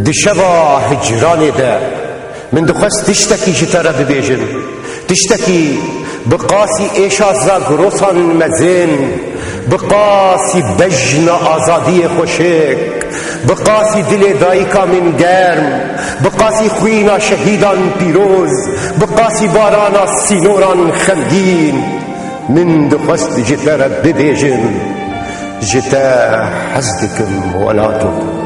دشوا هجرانی ده من دخست تشتکی جتره ببیجم تشتکی بقاسی ایشا زاگروسان مزین بقاسی بجن آزادی خوشک بقاسی دل دایکا من گرم بقاسی خوینا شهیدان پیروز بقاسی بارانا سینوران خمگین من دخست جتره ببیجم جتا حزدكم ولاتكم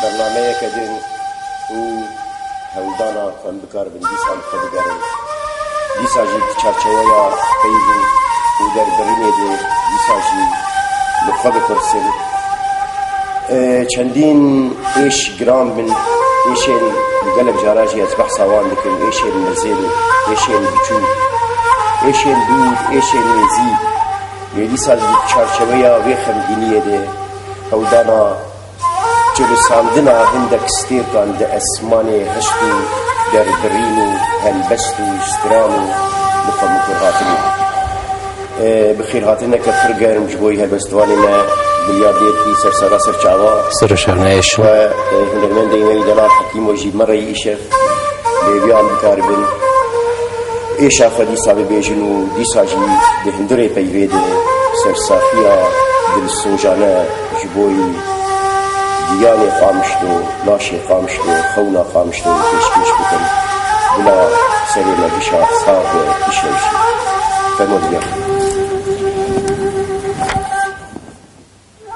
برنامه کدین او هودانا کن بکار بن دیسان خود گرم دیساجی چارچوه یا پیدو او در برینه ده دیساجی لخواب کرسن چندین ایش گرام من ایشین قلب جاراجی از بحث آوان دکن ایشین مرزیل ایشین بچو ایشین دود ایشین نزید دیساجی چارچوه یا وی خمگینیه ده هودانا جلو ساندنا هندك ستيركان ده اسماني هشتو در برينو هلبستو اشترانو بخم بخيرهاتني بخيرهاتنا كفرقر مجبوي هلبستواني ما بليادير في سرسارا سرچاوا سر شرنايش و هنرمن ديمي دلال حكيم وجيب مرة ايشف بيبيان بكاربن ايشا خدي سابي بيجنو ديساجي بهندري بيويده سرسافيا دل سوجانا جبوي دیانی خامشتو لاشی خامشتو خونا خامشتو پیش بکن بلا سری لبیشا صاحب پیشوشی فرمودیم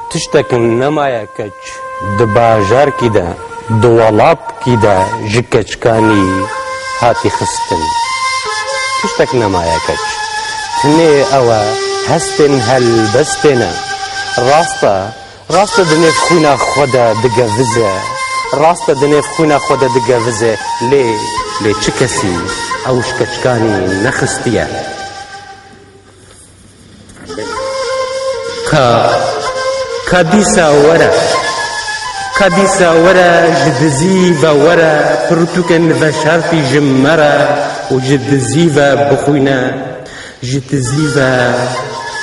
تشتكن نمايا كج دباجار كده دوالاب كده جكجكاني هاتي خستن تشتك نمايا كج تني اوا هستن هلبستنا راستا دنيف خونا خودا دقافزه راستا دنيف خونا خودا دقافزه لي چكسي او شكچكاني نخستيا كاديسا ورا جدزيفا ورا پرتوكن فشارتي جمرا وجدزيفا بخوينا جدزيفا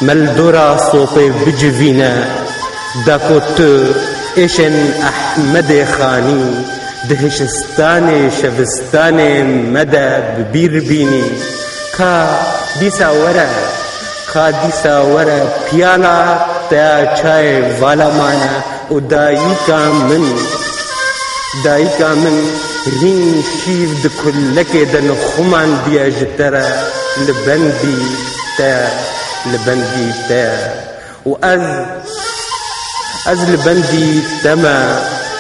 ملدورا صوتي بجفينا داكوت إيشن أحمد خاني دهشستان شفستان مدى ببيربيني ديسا ورا بيانا تا چاي والا مانا ودايكا من رين شيف دكلك دن خمان ديا جترا لبندي تا از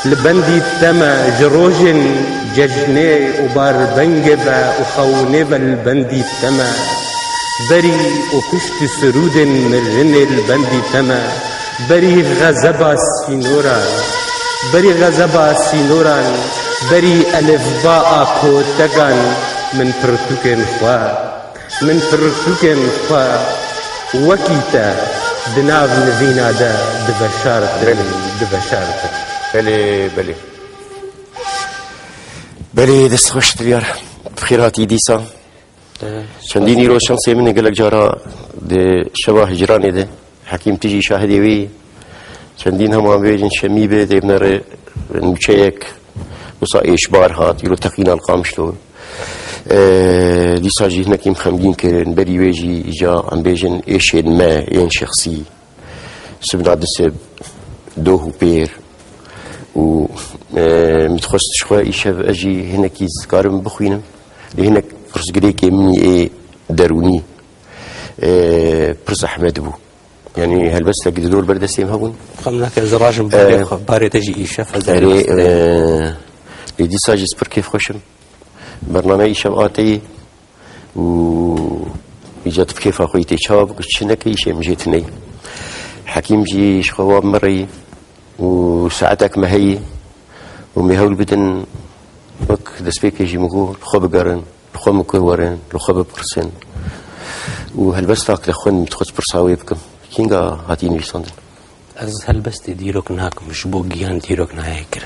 لبندي تما جروجن ججني وبار بنجبا وخونيبا البندي تما بري وكشت سرود مرن البندي تما بري غزبا سينورا بري ألف باء كوتغان من برتوكن خوا وكيتا دناف نفينا دا دبشارت بله دست خوشت بیار بخیراتی دیسا چندینی رو شانسی من گلک جارا ده شبا هجرانی ده حکیم تیجی شاهدی وی چندین هم بیجن شمیبه ده ابناره نوچه یک وصا ایشبار هات یلو تقینا القامشتو دیسا جی هنکی مخمگین کرن بری ویجی جا ام بیجن ایشین ما این شخصی سبنا دسب دوه بیر و متخصص شوي إيشاف أجي هناك يذكرهم بخوينم لهناك برز قريك مني إيه دروني برز أحمد بو يعني هل بس لقيت دول بردسيم هون خمناك زراج باري تجي إيشاف هذا لدي ساجس بر كيف خوشم برنامج إيشاف آتي و إجت بكيف أخويتي شاب قلت شنك إيش مجيتني حكيم جي شخواب مري وساعتك ما هي ومهول بدن وك دسبيك يجي مقول خب قرن خب مكورن خب برسن وهالبستاك لخون متخص برساوي بكم كينغا هاتيني صندن از هالبست ديروك ناك مش بوغيان ديروك نايكر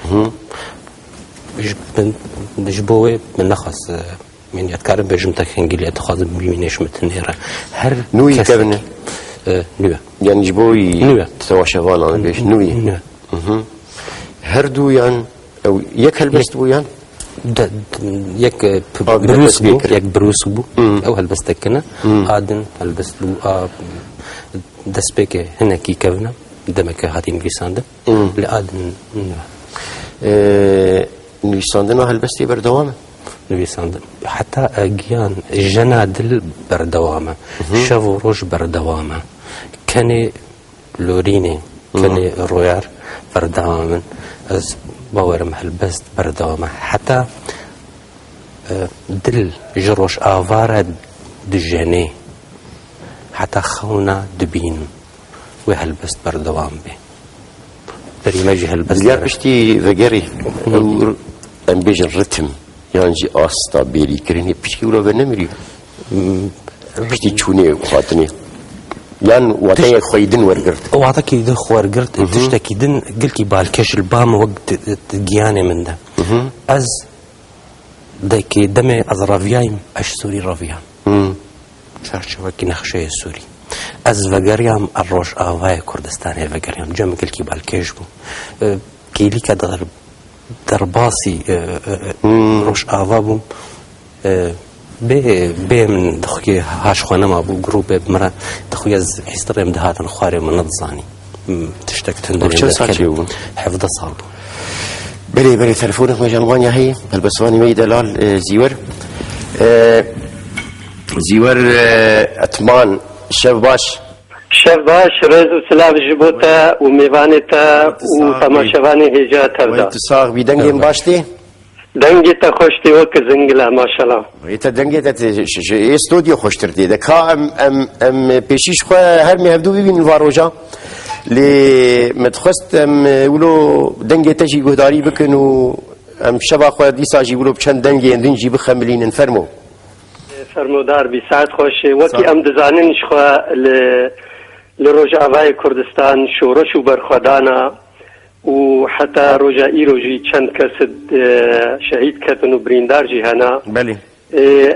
مش بوي من نخص من يتكرم بجمتك انجلي اتخاذ بمينيش متنيره هر نوي كابن نوي يعني جبوي نوي تتواشفان انا بيش نوي هردو يعني او يك هالبست بو يعني يك بروس بو يك بروس بو او هالبست كنا ادن هالبست بو دسبيك هنا كي كفنا دمك هاتين في ساند لادن نويساندن هالبستي بردوامه نويساندن حتى اجيان جنادل بردوامه شافو روج بردوامه كاني لوريني كاني رويار بردوامه از باورم هالبست بردوامه حتى دل جروش آوارة دجاني حتى خونا دبين وهالبست بردوام به بريماجي هالبست ديار بشتي فقري ام بيجن رتم يعني جي آستا بيري كريني بشتي ولا بنمري بشتي تشوني وخاطني يعني واتايا خويدن ورقرت واتاكي دن خورقرت تشتكي دن قلكي بالكش البام وقت جياني من ده از دايكي دمي از رافيايم اش سوري رافيام شارشوكي نخشي سوري از وگريام الروش آواي كردستاني وگريام جمع قلكي بالكش بو كيلي كدر درباسي روش آوا بو بي من دخوي هاش خوانا ما بو جروب بمرا دخوي از حيستريم دهاتن خواري من نظاني تشتك تندرين حفظ صعب بلي تلفونك ما جنوانيا هي البسواني ميدا لال زيور زيور اتمان شباش رزو سلاف جبوتا وميفانتا وتماشواني هجا تبدا وانتصاغ بيدنجين باشتي دنگی تا خوشتی وک زنگلا ماشاءالله ایتا دنگی تا استودیو خوشتردی ده که ام پیشیش خواه هر می هفدو ببین واروجا لی متخست ام ولو دنگی تا جی گهداری بکن و ام شبا خواه دیسا جی ولو بچند دنگی اندین جی بخملین انفرمو فرمودار بی ساعت خوشی وکی ام دزاننش خواه لروج آوای کردستان شورش و برخودانا وحتى رجائي روجي چند كسد شهيد كتن وبريندار جهانا بلي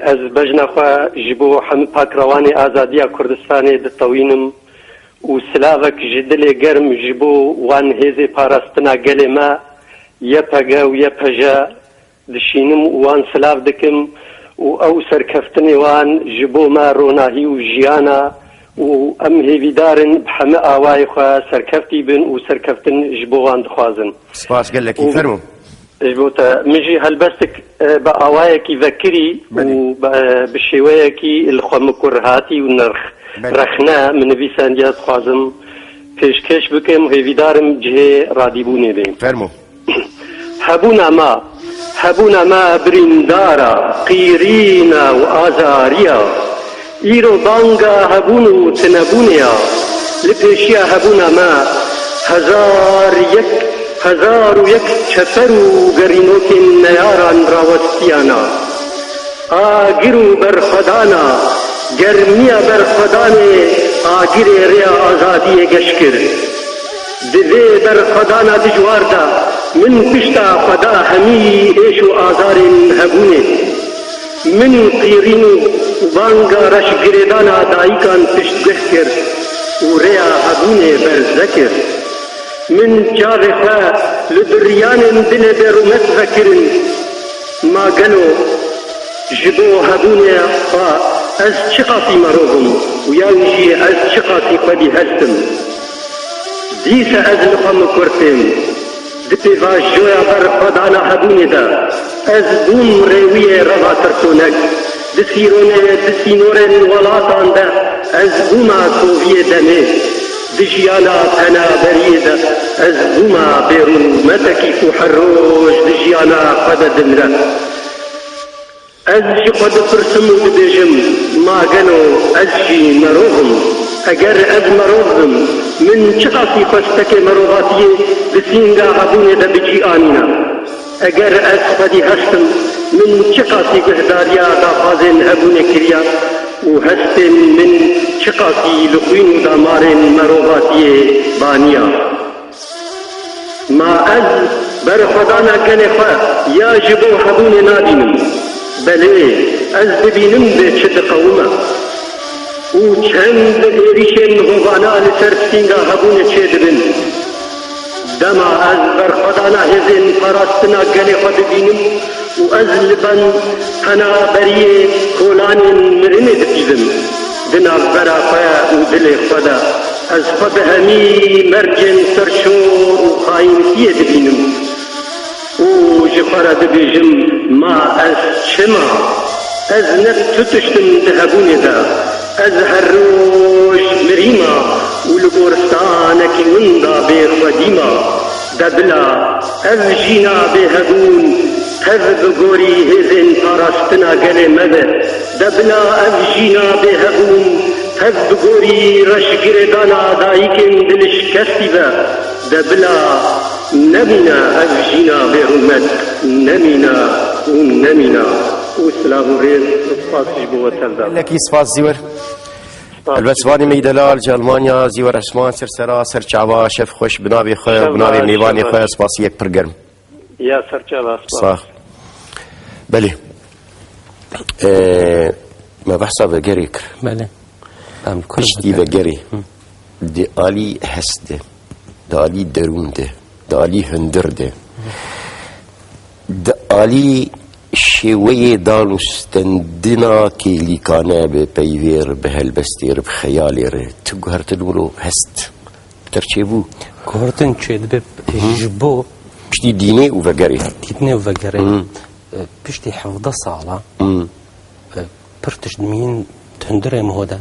از بجنا خوا جبو حمد پاك رواني آزادية كردستاني دطوينم وسلاوك جدل گرم جبو وان هزي پاراستنا قل ما يپگا ويپجا دشينم وان سلاو دكم او سركفتني وان جبو ما روناهي وجيانا و ام هیویدارن بحمه آوای خواه سرکفتی بن و سرکفتن جبوان دخوازن سپاس قال لك يفرموا جبوتا مجي هلبستك بآوايكي ذكري و بشيويكي الخمكرهاتي ونرخ رخنا من بيسان جاز خوازم پیشکش بکم هیویدارم جه رادیبونی بیم فرموا هبونا ما برندارا قيرينا وآزاريا إيرو بانغا هبونو تنبونيا لبشيا هبونا ما هزار يك چپرو گرينوك نياران راوستيانا آگرو برخدانا گرميا برخداني آگر ريا آزادي گشكر دوه برخدانا دجواردا من پشتا خدا همي ايشو آزار هبوني من قيرينو وانگا رش گردانا دايكان پشت گهكر وريا هبوني برزكر من جاوه خواه لبريان دل برومت ذكرن ما قلو جبو هبوني از چقاطي مروهم وياوجي از چقاطي قدي هستم ديس از لقم كورتم دبي فاجويا بر خدانا هبوني دا از بوم روية رغا ترسونك دسينورن ولاتان دا از بوما كوفية دمي دجيانا تنا بريدة از بوما بيرون متكي كحروش دجيانا قد دمرة از جي قد فرسمو بدجم ما قالوا از جي مروهم اگر از مروهم من شقاقي فستك مروغاتي بسينغا عبوني دا بجي آنينا اگر از قدي هستم من شقاقي قهداريا دا خازن هبوني كريا وهستن من شقاقي لخوين دا مارن مروغاتي بانيا ما از بر خدانا كنفا يا جبو حبوني نادينم بله از ببینم به چه قومه او چند ایریشن هوانا لسر سینگا هبون چه دبن دما از برخدانا هزین پاراستنا گلی خود ببینم و از لبن تنا بریه کولان مرنه دبیزم دنا برا پایا و دل خدا از خود همی مرجن سرشور و خائنتیه دبینم او جفارة دبيجم ما از شما از نتتشتم دهبوني دا از هروش مريما ولقورستانك وندا بخديما دبلا از جينا بهبون تذ بقوري هزن پاراستنا قل مده دبلا از جينا بهبون تذ بقوري رشقر دانا دايكن دلش كستي با دبلا نمينا أفجينا برمت نمينا وسلام غير سپاس جبو وتلدال لكي سپاس زيور البسواني ميدلال جالمانيا زيور اسمان سرسرا سرچاوا شف خوش بنابي خويا بنابي ميواني خويا سپاس يك برگرم يا سرچاوا صح بلي ما بحثا بگريك بله پشتی بگری دی آلی هسته دی آلی درونده دی آلی هندرده دی آلی شوی دانستندنا که لیکانه به پیویر به هلبستیر به خیالی ره تو گهرتن ولو هست ترچه بو گهرتن چه دبه جبو پشتی دینه و وگری دینه و وگری پشتی 17 ساله پرتش دمین تندره مهوده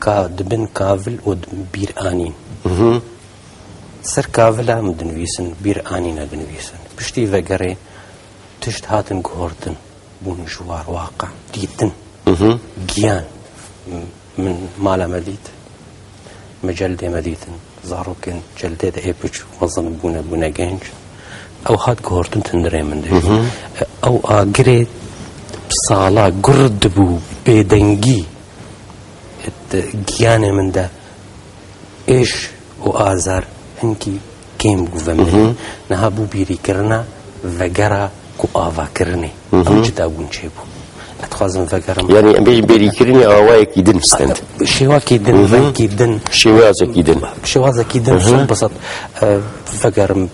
که دبن کاول و بیر آنین سر کاول هم دنویسن بیر آنین دنویسن پشتی وگره تشت هاتن گهرتن بون جوار واقع دیتن گیان من مالا مدید مجلده مدیتن زاروکن جلده ده ایپچ وزن بونه گنج او هات گهرتن تندره من ده او آگره سالا گرد بو بدنگی گیان من ده ایش و آزار هنکی کم گوه من نها بو بیری کرنا وگره کو آوا کرنه ام جدا بون چه بو اتخوازم وگرم یعنی ام بیری کرنه آوای کی دن ستند شوا کی دن و کی دن شواز کی دن شون بسط وگرم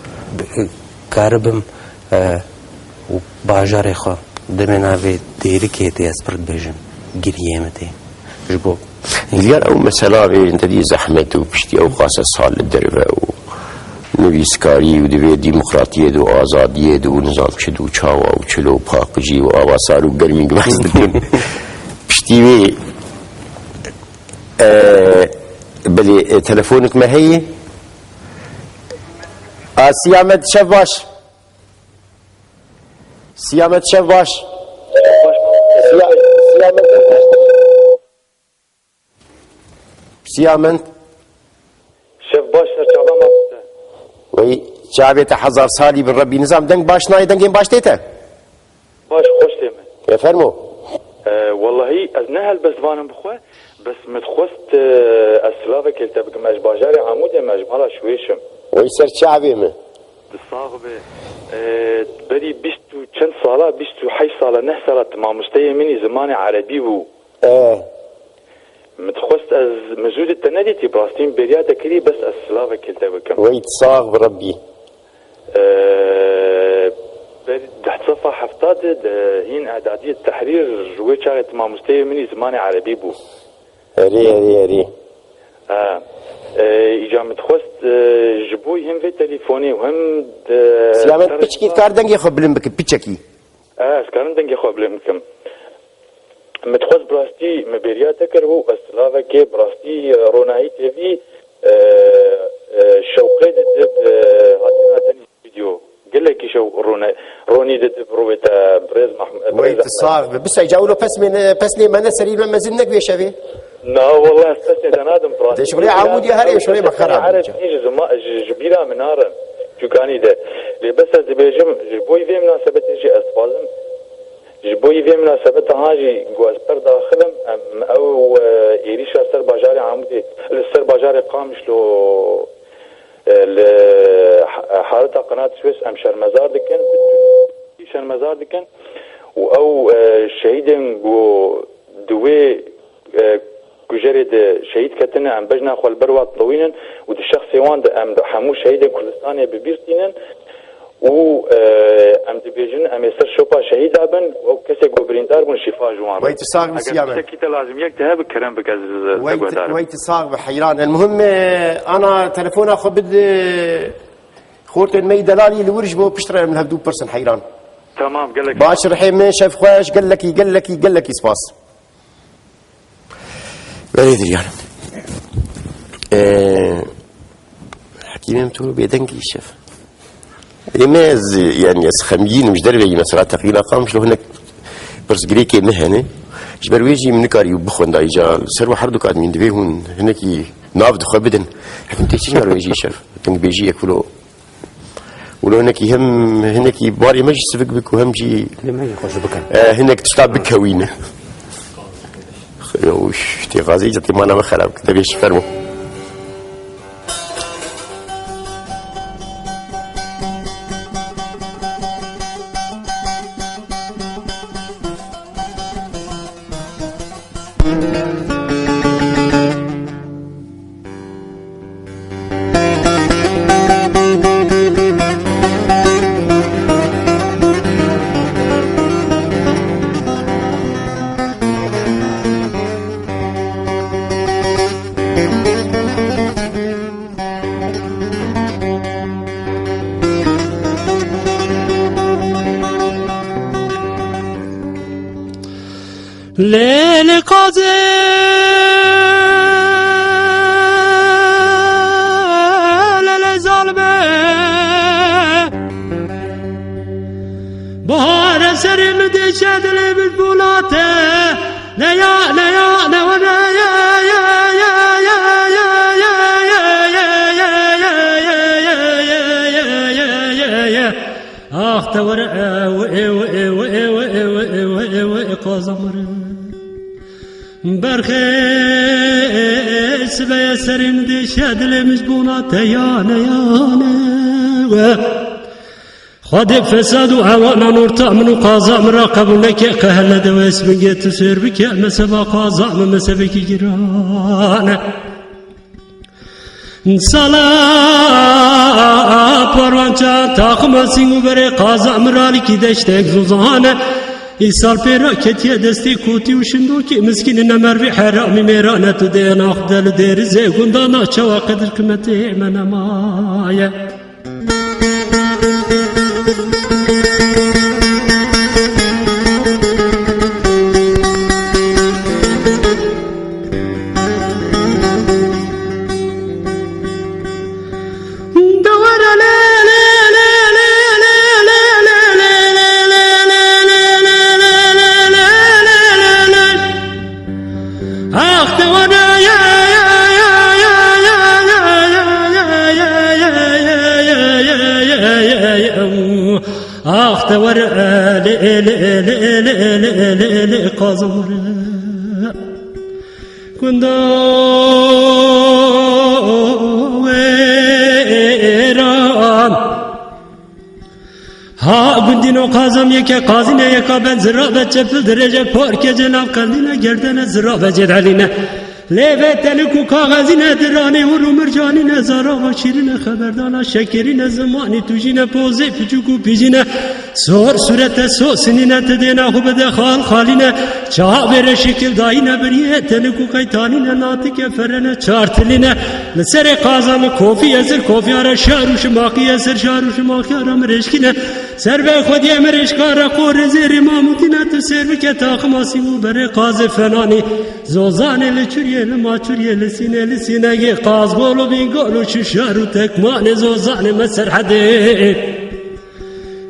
کاربم و باجار خو دمناوی دیری که تی اسپرد بیجم گریه مته جبو دیگر او مثلا به انتدی زحمت و پشتی او خاصه سال دروه و نویسکاری و دوی دیمقراطیه دو آزادیه دو نظام چه دو چاوا و چلو پاقجی و آواسار و گرمی گمست دکن پشتی وی بلی تلفونک ما هی سیامت شف باش سیامت شف باش سیامت شف باش سرچاوا ماسته وی شعبیت 1000 سالی بر ربی نظام دنگ باش نای دنگین باش دیتا باش خوش دیمه بفرمو والله از نه هل بس وانم بخواه بس متخوست اسلاوه کلتا بکم اج باجار عمود مجمالا شویشم وی سر شعبی من دصاغ به بدي بيستو چند ساله بيستو 8 ساله 9 ساله تمامستي مني زمان عربي بو متخوست از مزود التنادي براستين بريا تكري بس اسلاوه كلتا بكم ويتصاغ بربي تحت صفحة حفتات هين اعدادية التحرير جوي شاغت مع مستوى مني زماني عربي بو ري اجا متخوست جبوي هم في تليفوني وهم سلامت بيتشكي كاردنجي خو بلم بك بيتشكي سكارن دنگي خو بلمكم متخوست براستي مبرياتك هو اسلاوه كي براستي روناي تي في شوقي دب هاتنا فيديو قال لك شو روني دب رويتا بريز محمد ويت صار بس يجاولو بس لي ما سرير ما زلنك بيا شافي لا والله استسد انا ادم براسي شغلي عمودي هري شغلي بخرا عارف ايش جبيره من نار شو كاني ده اللي بس بيجم جبوي في مناسبه شي اسفالم جبوي في مناسبه هاجي جواسبر داخلم او ايريش سر بازار عمودي السر بازار قامش له حالة قناة سويس ام شرمزار دكن شرمزار دكن او شهيدن جو دوي جريد شهيد كتنا ام بجنا خو البروات طوينا ود الشخص وان ام حمو شهيد كردستان ببيرتين و ام دبيجن ام يسر شوبا شهيد ابن او كسي غوبريندار بن شفا جوان ويت صاغ مسيامه كيتا لازم يكتب بكرم بكز ويت صاغ بحيران المهم انا تليفون اخذ بد خورت المي دلالي اللي ورجبه بشتري من هدو برسن حيران تمام قال لك باش رحيم شاف خوش قال لك سباس بريد ريال حكينا متولو بيدنقي الشيف يماز يعني خميين مش دربي مثلا تقريبا قامش له هناك برس جريكي مهنه جبر ويجي من كاريو بخون دايجا سروا حردو كاد من دبيهون هناك نافد خبدن حكم تيجي مر ويجي شيف كان بيجي ياكلوا ولو هناك هم هناك باري مجلس بك وهم جي ما يخرج بك هناك تشتغل بكوينه وش تغازي جت ما انا ما خلاب كده بيش فرمو ليل قاضي للظلمة بهار سري مدي شادلي بالبولاته ليا نوانا يا اخ تور قازمر برخيس بيسرين دي شادل مجبونات يانا خد فساد وعوانا نور تأمن قازم راقب لك قهل دويس من جيت تسير بك مسبا قازم مسبك جيران صلاة پروانچا تاقم سینگو بره قازم رالی کی دشتک زوزانه ایسال پیرا کتیه دستی کوتی و شندو کی مسکین نمروی حرامی میرانه تو دین اخدل دیر زیگوندانا چوا قدر کمتی من مایه تور قازمر كندا ويران ها قندينو قازم يكا قازنا يكا بن زرابة جبل درجة بارك جناب قلنا جردنا زرابة جد علينا لیوه تنکو کاغذین درانه و رو مرجانین زارا و شیرین خبردانا شکرین زمانی توجین پوزه پچوکو پیجین سور صورت سوسنین تدینا خوب دخال خالین چا بر شکل داین بریه تنکو قیتانین ناتک فرن چارتلین لسر قازم کوفی ازر کوفی آره شاروش ماقی ازر شاروش ماقی آره مرشکین سر به خودی مرشکار قور زیر ماموتین تو سر بکه تاخماسی و بر قاز فنانی زوزان لچوریه لماچوریه لسینه لسینه قاز بولو بینگولو ششارو تکمان زوزان مسرحده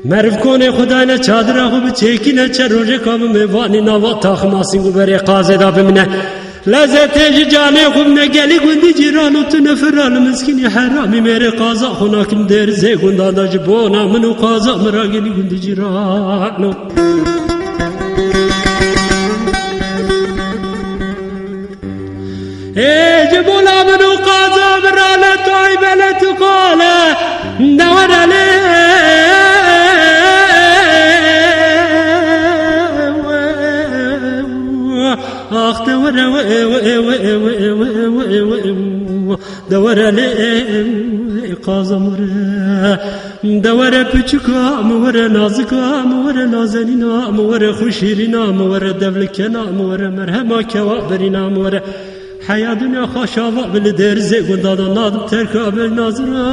مرف کنه خدا نه چادر خوب چکی نه چروج کام میوانی نوا تاخماسی و بر قاز دا بمنه لذت جانه خوب نگلی گندی جیرانو تو نفرال مسکینی حرامی میره قازا خوناکم درزه گندادا جبونا منو قازا مراگلی گندی جیرانو جبونا منو قازا مرالا توی بلت قاله دور آخ دور قازم دور پچکا مور نازکا مور نازنینا مور خوشیرینا مور دولکنا مور مرهما کوابرینا مور حیا دنیا خوشاوا بل درزه گندادا نادم ترکا بل نازرا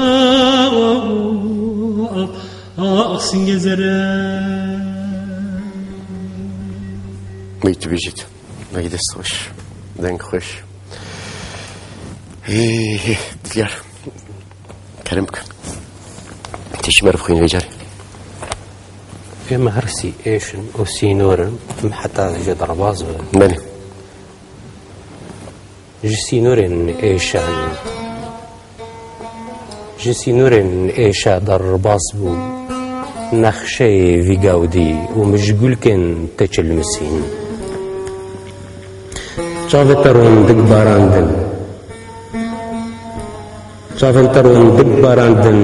آخ سنگ زره میتو بیجید مگه دست خوش دنگ خوش دیگر کرم بکن تیشی مرف خوین ویجاری اما هرسي ايشن او سينورن حتى جدر باز بله جسينورن ايشان جسينورن ايشا در باز بو نخشي في قاودي ومشغول كن تچل مسين چاوترون دق باراندن چاوترون دق باراندن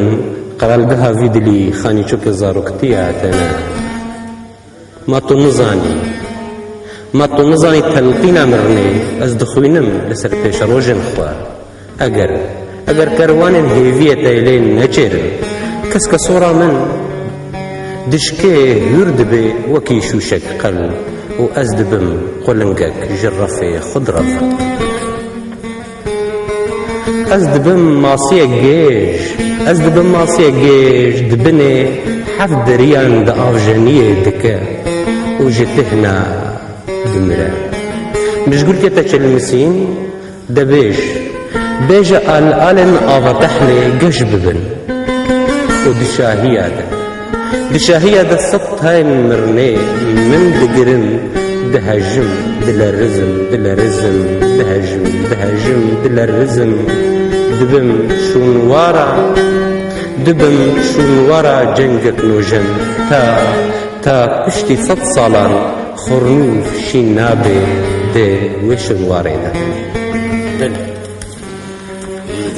قرالگها ویدلی خانی چوک زاروکتیاتنا ما تو نزانی تلقین امرنی از دخوینم لسر پیش روژن خواه اگر کروان هیویت ایلین نچر کس کسورا من دشکه هرد به وکی شوشک قل و از دبم قلنگک جرفه خود رفت از دبم ماسیه گیج دبنه حفظ دریان دا آفجانیه دکه و جتهنا دمره مشغول که تچل مسین دبیش بیجا آلن آفتحنه گش ببن و دشاهیه دا سط های مرنه من دگرن دهجم دلرزم دلرزم دبم شونوارا جنگت نوجن تا پشتی 100 سالان خورنوف شین نابه ده وشنواره ده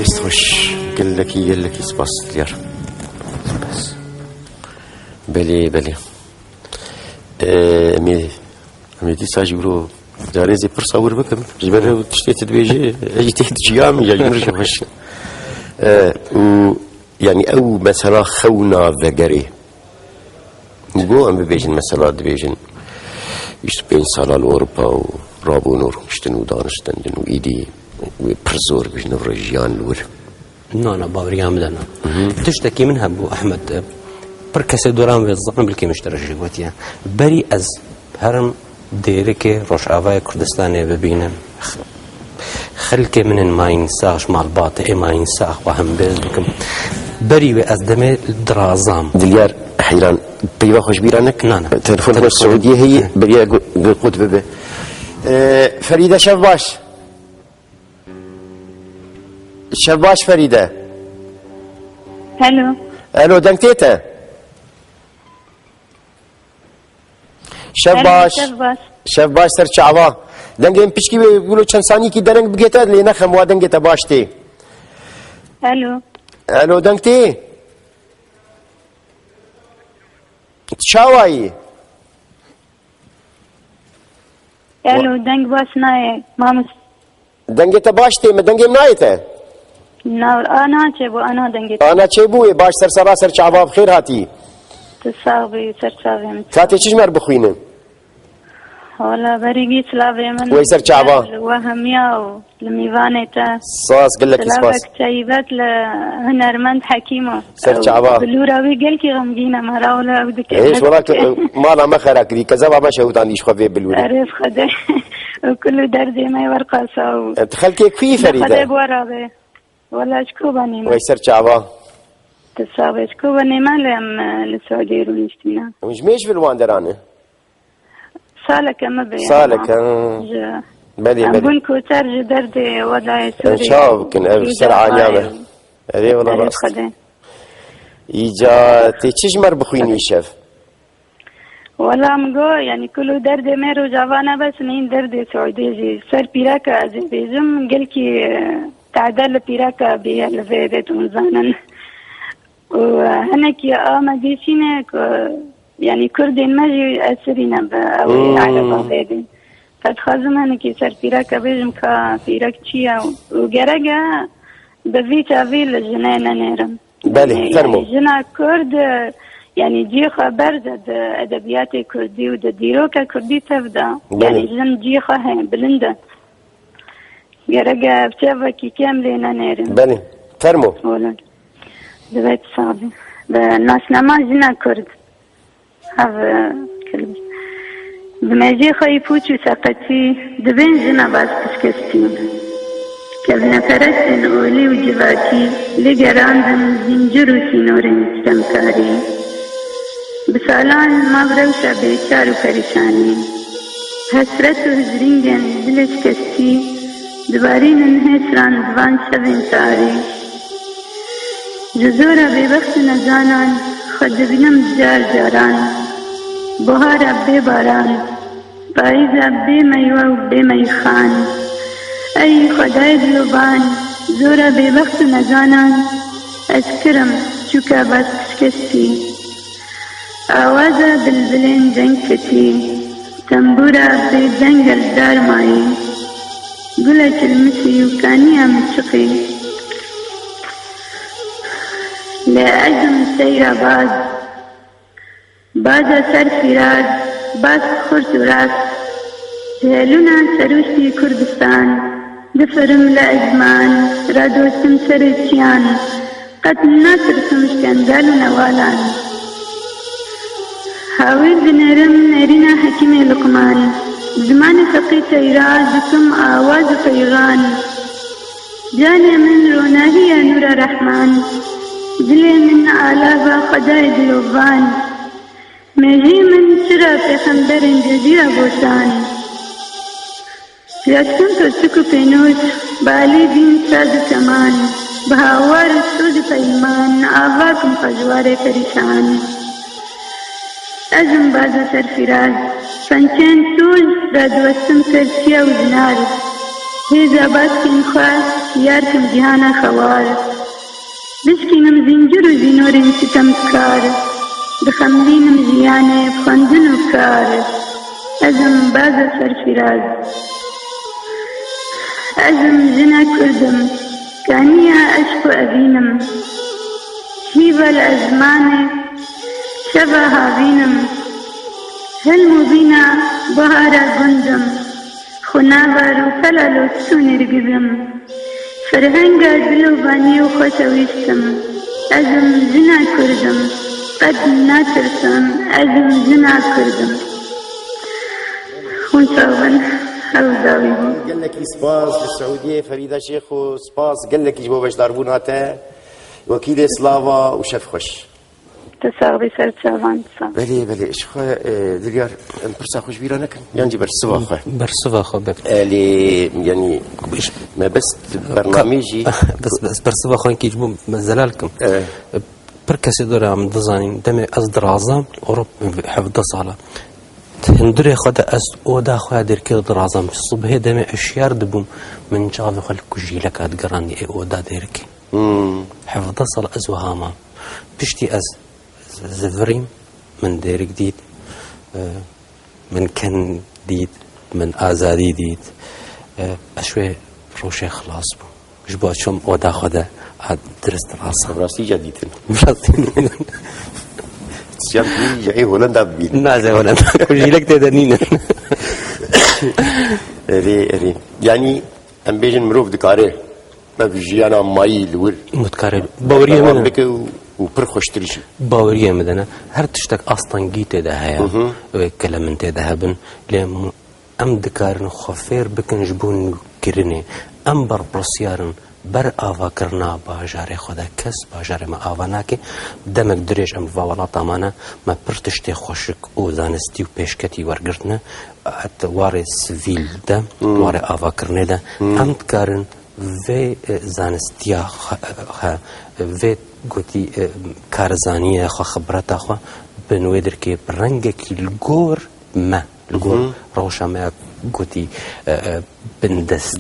دست خوش گلکی سپاس دیار سپاس بله امیدی ساجی برو جاريزي فرصة وربكم جبنا تشتيت دبيجي اجتهد جيام يا جمرش خوش يعني او مثلا خونا ذقري نقول ام بيجن مثلا دبيجن يشت بين سالال اوروبا ورابو نور مشتنو دانشتن دنو ايدي وبرزور بيجن الرجيان لور نانا باوريام لنا تشتكي منها ابو احمد بركس دوران بالظن بالكي مشترجي قوتيا بري از هرم دیرکه روشاوای کردستان ببینم خلک من ماین ساخش مال باطئ ماین ساخ و هم بیز بکم بری و از دم درازام دلیار حیران بیوا خوش بیرانک نه تلفن السعودیه هی بیا قد ببه فریده شباش فریده الو دنگتیتا شف باش سر چعوا دنگ این پیشکی بگولو چند ثانی کی درنگ بگیتا لی نخم وا دنگتا باش تی الو دنگ تی چاوایی دنگ باش نایه مامس دنگت باش تیم دنگم نایته أنا تبو أنا دنجت آنا چه بوی باش سر سراسر چعبا بخیر هاتی تساوي سرساوي کاتی چیش مر بخوینه ولا بريقي سلافي من ويسر شعبا. وهميا ولميفانيتا صاص قال لك صاص سلافك تايبات لهنرمند حكيمة سر شعبا. بلوراوي قال كي غمجينا مرا ولا بدك ايش وراك ما ما خيرك دي كذا ما شهود عندي شخفي بالولد عرف خده وكل دردي ما يورقا ساو تخلكيك في خده فريدة بورابي ولا شكو بني ويسر شعبا تساوي شكو بني ما لهم للسعودية ونشتينا مش ميش بالوان درانه سالك ما بي سالك بلي بلي أقول كوتر دردي وضعي سوري شاف كن سرعة نعمة هذه والله عرف راس خده إيجا تيجي مر بخويني شاف ولا مگو يعني كله درد ميرو جوانا بس نين درد سعودي جي سر بيراكا عزيزم قال كي تعدل بيراكا بيها لفيدت ونزانا وهناك يا ما ديشينا يعني كردين ما جي أسرينا بأوي على بغدادي فتخازم هناك سر بيراكا بيجم كا بيراك تشيا وقرقا بفيتا في الجنانة نيرم بلي فرمو جنا كرد يعني جيخة برزة أدبيات كردي ودا ديروكا كردي تبدا يعني جن جيخة هي بلندا قرقا بتابا كي كاملين نيرم بلي فرمو ولا دبيت صعبي الناس نما جنا كرد هذا كلمة بما جيخة يفوتوا ساقتي دبين جنا باس كسكستين كابنا فرسن أولي وجباتي لقراندن زنجر سينورين استمكاري بسالان ما بروشا بيشار وفرشاني هسرت وهزرينجن دلش كستي دبارين انهسران دوان شبين تاري جزورا ببخت نزانان خدبينم جار جاران بهارا بباران بايزا بميوة وبميخان أي خدای دلوبان زورا ببخت نزانان أذكرم شوكا بس كسكستي آوازا بلبلين جنكتي تنبورا بزنجل دار ماي قلت المسي وكانيا متشقي لا أجم سيرا باز سر فراز باز خرس وراس جهلونا سروشتي كردستان دفرم لأزمان رادو سمسرتيان قد ناصر سمشكندال نوالان هاوير بنرم نرينا حكيم لقمان زمان فقيت إيراز ثم آواز فيغان جاني من روناهي يا نور الرحمن دلي من آلافا خدايد لوفان مجي من شرا في خنبر جزيرة بوسان يسكن تسكو بينوس بالي دين ساد كمان بهاوار السود فيمان آواكم خجوار فريشان أزم بازا سرفراز فانشين سوز رادوستم كرسيا وزنار هيزا باسكين خواس ياركم جهانا خوار بسكينم زنجر وزينورين ستمكار بخملينم زيانة بخندن وكار أزم بازا سرفراز أزم جنا كردم كانيا أشكو أبينم هيبا الأزمان شبه هابينم هل مبينا بهارا قندم خنابر وفلالو تسوني رقبم فرهنگا دلو باني وخوشويشتم أزم جنا كردم قد ناترسم أزم جنا كردم خونشاوبن قال لك سباس بالسعودية فريدة شيخ وسباس قال لك يجبوا باش ضربون هاتا وكيل سلافا وشف خوش تساوي سرساوان بلي بلي ايش خو دليار برسا خوش بيرانك يعني برسوا خو برسوا خو اللي يعني ما بس برنامجي بس برسوا خو كي يجبوا مزلالكم بركسي دور عم دزانين دمي اصدر عظام اوروب حفظ صاله هندري خدا أس أودا خادر كده درازم الصبح دم أشيار دبوم من جاب خلك كجيلك أتقراني أودا ديرك حفظ صل أزوهاما بشتي أز زفريم من ديرك ديد من كن ديد من آزادي ديد أشوي روشه خلاص بو مش با چون اودا خدا درست راسا راستی جدیدن راستی سیام جایی هولندا ببین نه زي هولندا كوجيلك تدنين ری یعنی ام بیجن مروف دکاره ما بجیانا مایی لور متكرر باوريه من من بکه و پر خوشتری شي باوريه مدنا هر تشتك اصلا جيت ده هيا كلام انت ذهبن لم ام دكارن خفير بكن جبون كرني ام بر بروسيارن بر آوا کرنا باجار خدا کس باجار ما آوا نکه دمک دریج ام والا تامانا ما پرتشتی خوشک او زانستی و پیشکتی ورگرتنه ات واره سویل ده واره آوا کرنه ده ام کارن و زانستیا و گوتی کارزانی خو خبرت خو بنویدر که رنگ کی الگور ما الگور روشا ما گوتی بندست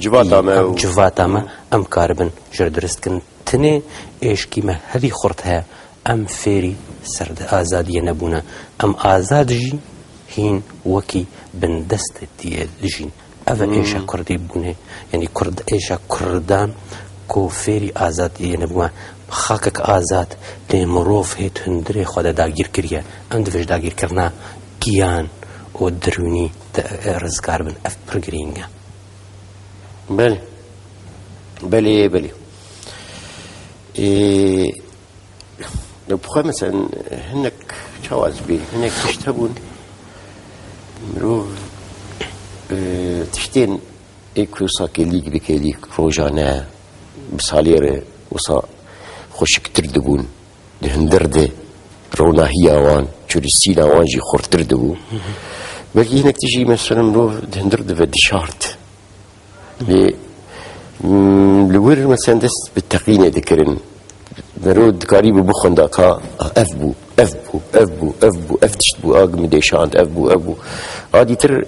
جواتا ما ام کاربن جر درست کن تنه ایشکی ما هدی خورتها ام فیری سرد آزادی نبونا ام آزاد جی هین وکی بندست دیه جین اول ایشا کردی بونه یعنی کرد ایشا کردان کو فیری آزادی نبونا خاکک آزاد لی مروف هیت هندری خود داگیر کریه ام دوش داگیر کرنا گیان و درونی رزگار بن اف پرگرینگه بله بله بله لو بخواه مثلا هناك شواز بي هناك تشتبون مرو تشتين ايكو ساكي ليك بكيليك روجانا بسالير وصا خوشك تردبون دهندرده رونا هي اوان چوريسينا اوان جي خور تردبو بلكي هناك تجي مثلا مرو دهندرده بدشارت لور مثلا دست بالتقينة ذكرن مرود قريب بخون داكا افبو افبو افبو افبو افتشتبو اقم ديشانت افبو افبو عادي تر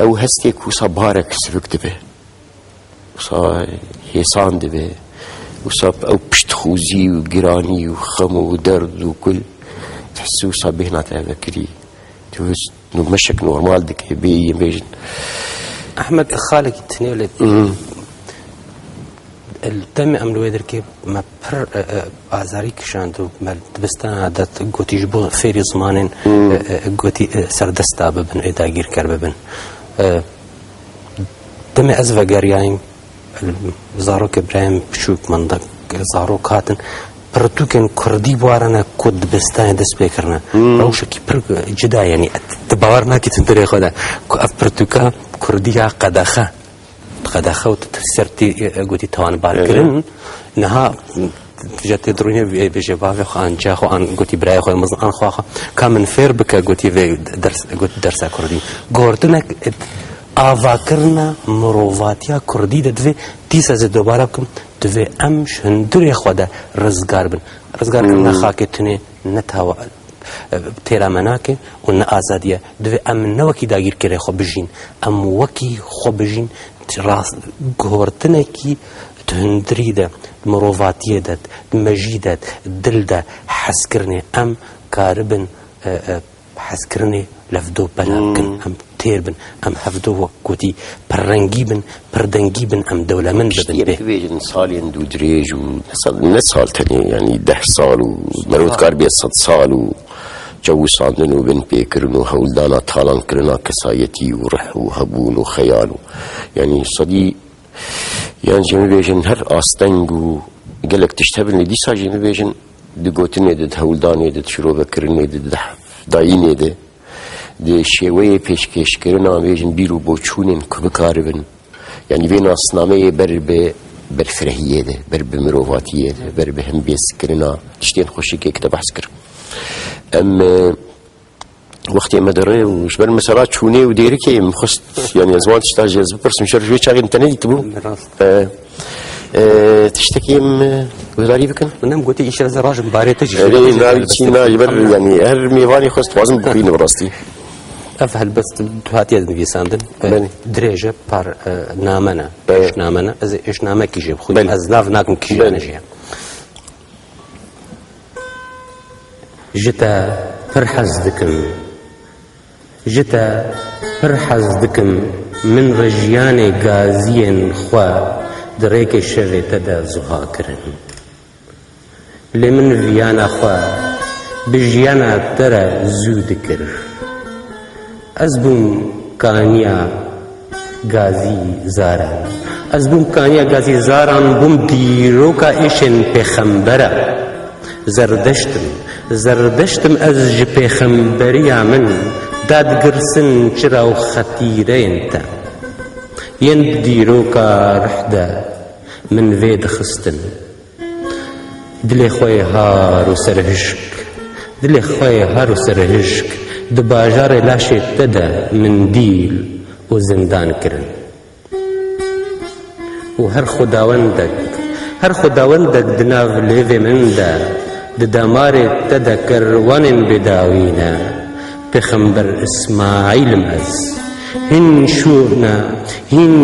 او هستيك وصا بارك سفك دبه وصا هيسان دبه وصا او بشتخوزي وقراني وخمو ودرد وكل تحسو وصا بهنا تفكري توز نمشك نورمال دك بي بيجن احمد خالك تنيولد التم املو يدر كي ما بر ازاري كشاندو ما دبستان عادت قوتي جبو فيري زمانين قوتي سردستا ببن اداغير كرببن تم ازفغارياين زاروك ابراهيم بشوك منطق زاروك هاتن برتوكن كردي بوارنا كود دبستان دس بكرنا روشكي بر جدا يعني تباورنا كي تنتري خدا برتوكا كرديا قداخه قداخه وتسرتي قوتي توان باركرن نها جات دروني بجباب خان جاخو ان قوتي براي خو مزان خو كامن فير بك قوتي في درس قوت درس كردي غورتنك آواکرنا مرواتیا کردی دادوی تیس از دوباره کم دوی امش هندوری خدا رزگار بن رزگار کرنا خاکی تنه نتاوا تیرا مناکه و نه آزادیه دوی ام نوکی داگیر کره خو بجین ام وکی خو بجین راست گورتنه کی تهندری ده مرواتیه ده مجیده دل ده حس کرنه ام کاربن حس کرنه لفدو بلا بکن ام تير بن ام هفدو وكوتي برنجي بن بردنجي بن ام دولة من بدن به بيجن صال يندو دريج ونسال تاني يعني 10 صال ومرود كاربية 6 صال وجو صاندن وبن بيكرن وهولدانا طالان كرنا كسايتي ورح وهبون وخيال يعني صدي يعني جمي بيجن هر آستنگ وقالك تشتبن لدي سا جمي بيجن دقوتن يدد هولدان يدد شروع كرن يدد داين يدد ده شیوه پیشکش کردن آمیزن بیرو بچونن که بکاربن یعنی بین اسنامه بر فرهیه ده بر مرواتیه ده بر به هم بیس کردن تشتین خوشی که کتاب بحث کرد وقتی مداره وش بر مثلا چونه و دیری که مخست یعنی از وقت تشتاج از بپرسم شرجوی چاقی انتنی تبو تشتكي وزاري بكن منهم قلت إيش هذا راجل باري تجي يعني هر ميواني خست وزن بقين براستي أفهل بس هاتي هذا في ساندن درجة بار نامنا إيش نامنا إيش نامك كيجيب خود أزلاف ناكم كيجي أنا جيا جتا فرحز دكم جتا فرحز دكم من رجيان غازين خوا دريك شوي تدا زهاكرن لمن فيانا خوا بجيانا ترى زود كر أزبون كانيا غازي زاران أزبون كانيا غازي زاران بوم ديروكا إيشن بخمبرا زردشتم از جی پیغمبریا من دادگرسن چرا و خطیره انتا ين بديروكا رحدة من فيد خستن دلي خوي هارو سرهشك دلي خوي هارو سرهشك دباجار لاشي تدا من ديل وزندان كرن وهر خداوندك دناف ليفي من دا دمار تدا كروان بداوينا بخمبر اسماعيل مز هن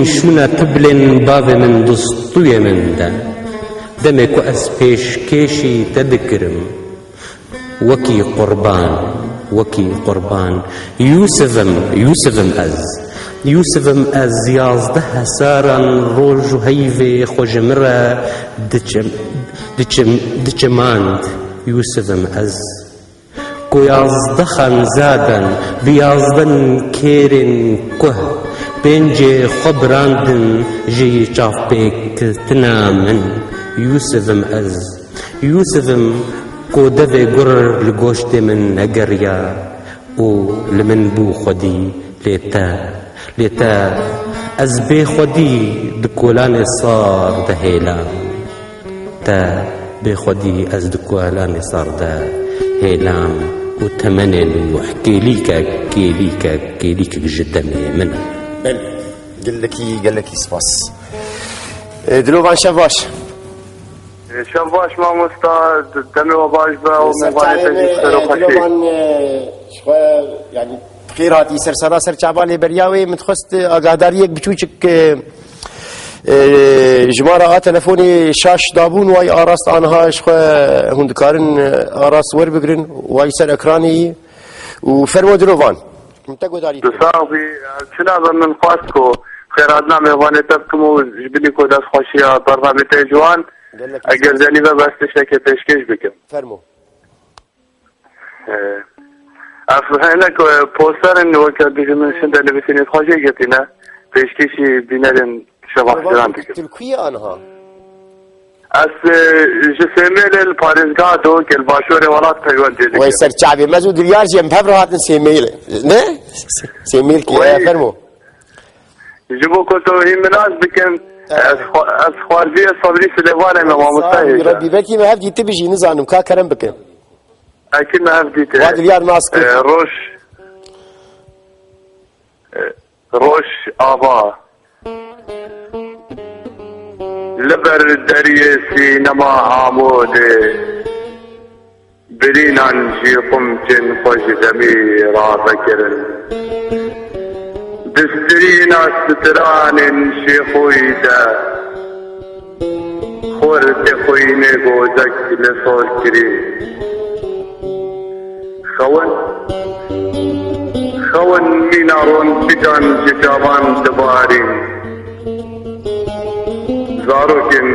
شونا تبلن باب من دستوية من دا دمك وأسبيش كيشي تذكرم وكي قربان يوسفم از يازده سارا روج هيفي خجمرة دچماند يوسفم از كو يازدخن زادن بيازدن كيرن كه بينجي خبراندن جي چاف بيك تنامن يوسفم كو دفي قرر لقوشت من نقريا و لمن بو خدي ليتا از بي خدي دكولان صار دهيلام تا بي خدي از دكولان صار دهيلام وتمنن وحكي ليك جدا من قال لك سباس دلوفان شفاش ما مستعد دمي وباش بقى ومبالي دلوفان شوية يعني خير هاتي سر شعبان برياوي متخست اقاداريك بچوچك جمارة تلفوني شاش دابون واي آراست آنها شوية هندكارن آراست ور بگرن واي سر اكراني وفرمو دلوفان منتقو داري تصاغي شنابا من فاسكو خيراتنا ميواني تبكمو جبلي كو داس خوشيا برنامج جوان اگر زنيبا بس تشتكي تشكيش بكم فرمو افهمك بوسترن وكا من شندا اللي بسيني خوشي قتنا تشكيشي بينالن شباب جران بكم تلكوية انها جسيميل الباريزغادو كالباشور ولات تايوان ديلك ويسر شعبي مزو دليار جيم بفبر هاتن سيميل نه سيميل كي فرمو جبو كنتو هي مناس بكم از خوارزية صبري سليفانة ما مستهجة ربي بكي ما هفدي تبجي نزانم كا كرم بكم اكيد ما هفديته واد اليار ماسك روش آبا لبر دريه سينما عموده برينان جيقم جن خوش دمي رافكرن دسترينا ستران شيخوي دا خورت خوينه گوزك لصول كريم خون مينارون بجان جتابان دبارين زاروكن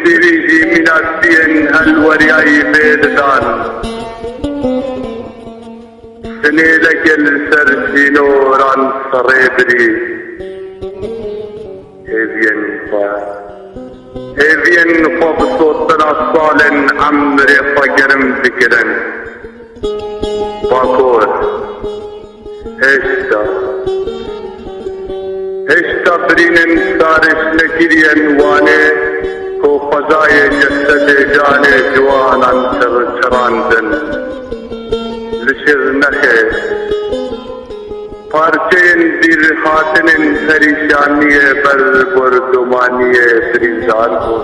سيريجي مناسين الورياي بيددان سنيلك السرسينوران صريبري هيفين فبصوتنا صالن عمري فقرم ذكرن باكور هشتا برينن سارش نكريان واني كو خزاي جسد جاني جوانا شراندن لشر نخي پارچين دير خاتن پريشانية بر بردمانية بريزار کو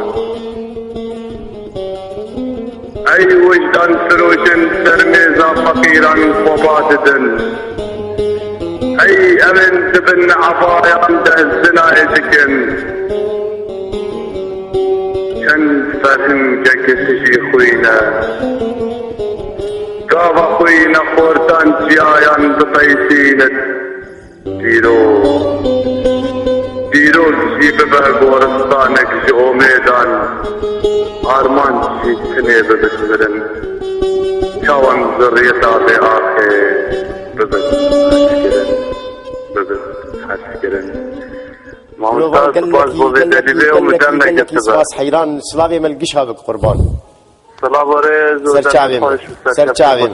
اي وجدان سروشن سرميزا فقيران فباددن اي امن تبن عفايان دهزنا اتكن كان فهم ككسشي خوينا قاوا خوينا خورتان جيايان بطيسينت تيرو جی ببه گورستانک جی امیدان آرمان جی کنه ببسمرن چاوان ذریتا به آخه ببس روان قال لك يسواس حيران سلافي ملقشها بك قربان سلام ورز سرچاوي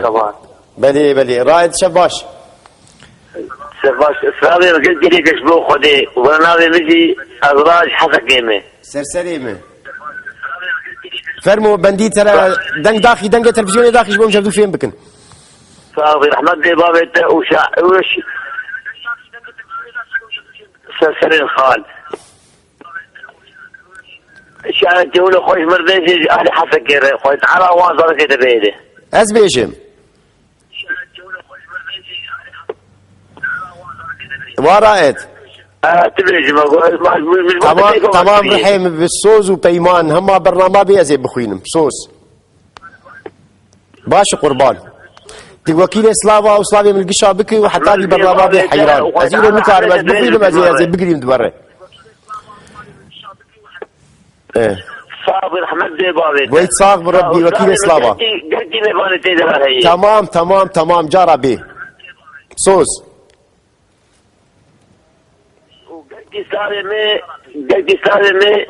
بلي رائد شباش شباش سلافي قلت لي كشبو خدي وناوي مجي ازراج حق قيمه سرسريمه فرمو بندي ترى دنگ داخي دنگ تلفزيون داخي شبو مشاهدو فين بكن صافي رحمت دي بابته وش سرسرين خال شاهدت يقولوا خوي مردين اهلي حفكر خوي تعالى وازر كده بيده از بيجم ورائد تمام رحيم بالصوز وبيمان هما برنامج بيزي بخوينم صوص باش قربان دي وكيل سلافا وسلافي من القشا بكي وحتى لي برنامج حيران ازيله مكارم از بخوينم ازي بقريم دبره ايه صابر احمد بابي ويت صاغ ربي وكيل سلافا قدي مباني تيدر هي تمام جارة بيه صوص قلت سالمي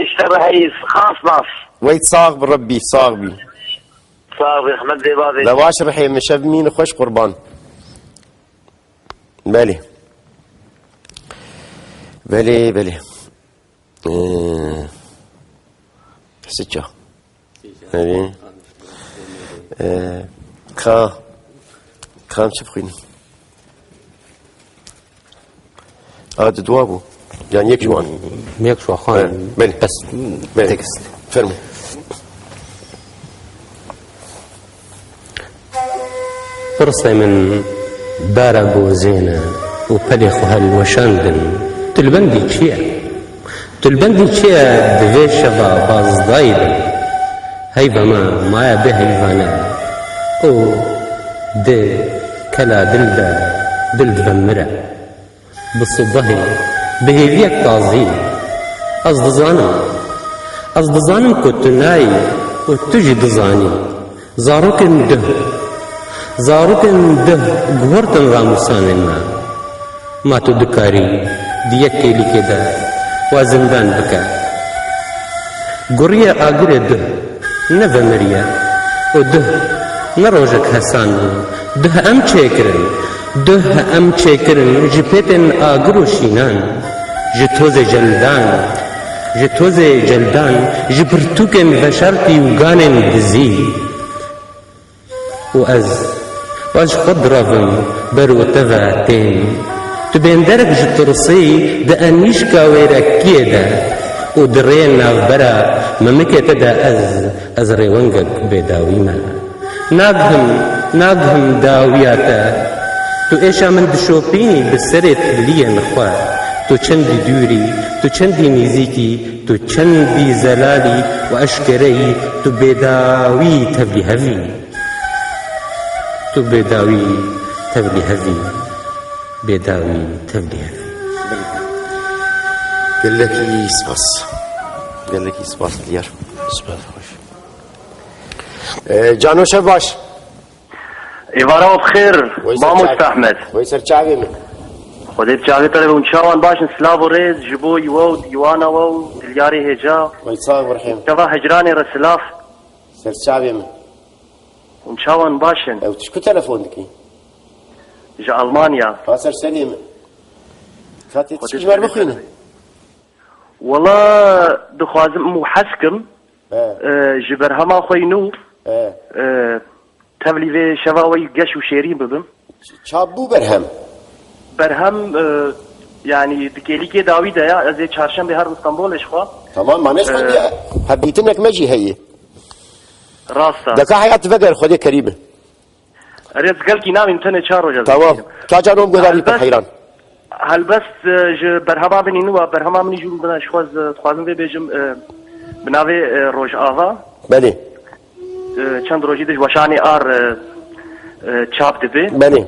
اشترى هي خاص ناس ويت صاغ بربي صاغ بي صاغ احمد بابي لواش رحيم مشاف مين خوش قربان بلي حسيتشا بلي خام شفخيني هذا دوابو يعني يكشوان يكشوا أخوان بلي بس تكست فرمو فرصة من باربو زينة وبلخ هالوشاندن تلبندي تشيا دفي شبا باز دايدن هيبا ما به هيفانا او دي كلا دل دفمرة بالصبهي بهيفيك تازي أصدزانم كتناي وتجي دزاني زاروكن ده غورتن راموساننا ما تدكاري ديك كيلي كده وزندان بكا قرية آقرة ده نفمريا وده نروجك حسان ده أم چيكرن جبتن آقرو شينان جتوز جلدان جبرتوكن وشرطي وغانن دزي واش خد رافم برو تفاتين تبين درك جترصي دا أنيشكا ويركيه دا ودرين نافبرا ممكة تدا أز ريوانجك بداويما ناقهم داوياتا تو إيشا من دشوبيني بسرت ليا نخوا تو چندي دوري تو چندي نيزيكي تو چندي زلالي وأشكري تو بداوي تبلي هفي تو بداوي تبلي هفي قال لك يسباس ديار سباس خوش جانو شباش إبارة بخير ما مستحمد ويسر شعبي من خديت شعبي طلب ونشاوان باش نسلابو ريز جبو يوانا دلياري هجا ويتصاق برحيم شفا هجراني رسلاف سر شعبي من ونشاوان باشن او تشكو تلفونك جا ألمانيا فاسر سليم كاتي تشكي بخينه والله دخوازم محسكم جبر هما خوينو تبلي في شواوي قش وشيرين ببم شابو برهم يعني دكيلي كي داوي دايا زي چهارشنبه هر اسطنبول اشخوا تمام ما ناس خدي حبيتنك مجي هي راسا دكا حياة فقر خدي كريمه اريد قال كي نام انتني چهار وجه تمام كاجا نوم گذاری پر حیران هل بس برهما بنینو برهما منی جون بنا شخواز خوازم بيجم بناوي روج آوا بله چند روجی دش وشانی آر چاپ دبی بله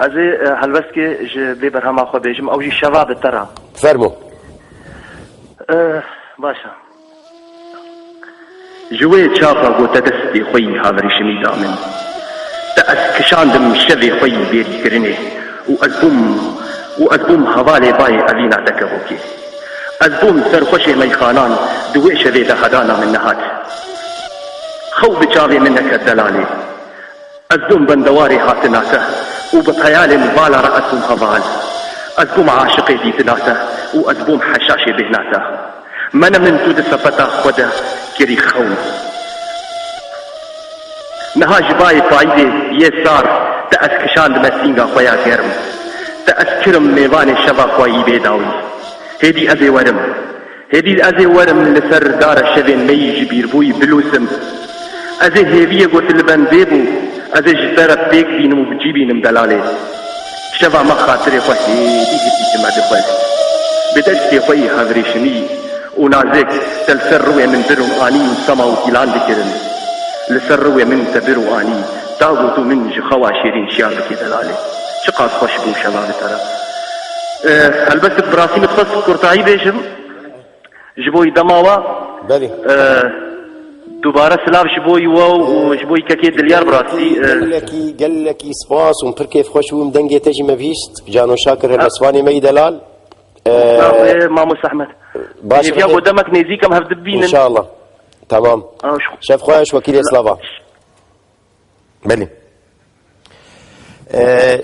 ازي هلبسكي بي برهما خو بيجم او جي شباب ترى فرمو. باشا جوي تشافا قوتا دستي خوي هاوري شميدا من تأس كشاندم شذي خوي بيري كرني وأزبوم هوالي باي ألينا تكبوكي أزبوم سرخوشي ميخانان دوي شذي دخدانا من نهات خو بجاوي منك الدلالي أزبوم بندواري هاتناته وبخيال البالا رأسهم هوال أزبوم عاشقي دي تناته وأزبوم حشاشي بهناته من تود سبتا خدا كري خون نهاج باي فايدي يسار تأسكشان دمسينغا خويا كرم تأسكرم ميوان الشبا خوي بيداوي هدي أزي ورم لسر دار الشذين ميجي بيربوي بلوسم أزي هيبية قوت البنزيبو أزي جبارة بيك بينمو بجيبينم دلالي شبا ما خاطري خوي هدي جمع دخوي بدأت خوي هذري شمي ونازك تلسر روي من برو آني وسما وكيلان ذكرن لسر روي من تبرو آني تاغوتو من جخوا شيرين شيابك دلالي شقاط خوش بو شباب ترى هلبس براسي متخص كورتاي بيشم جبوي دماوا بلي دوباره سلاف جبوي واو وجبوي كاكي دليار براسي قال لك سباس ومبركيف خوش ومدنجي تجي ما فيست جانو شاكر الاسواني مي دلال ماموس احمد باش يا قدامك نيزيكم هفدبين ان شاء الله تمام شيف خويش وكيل سلافا بلي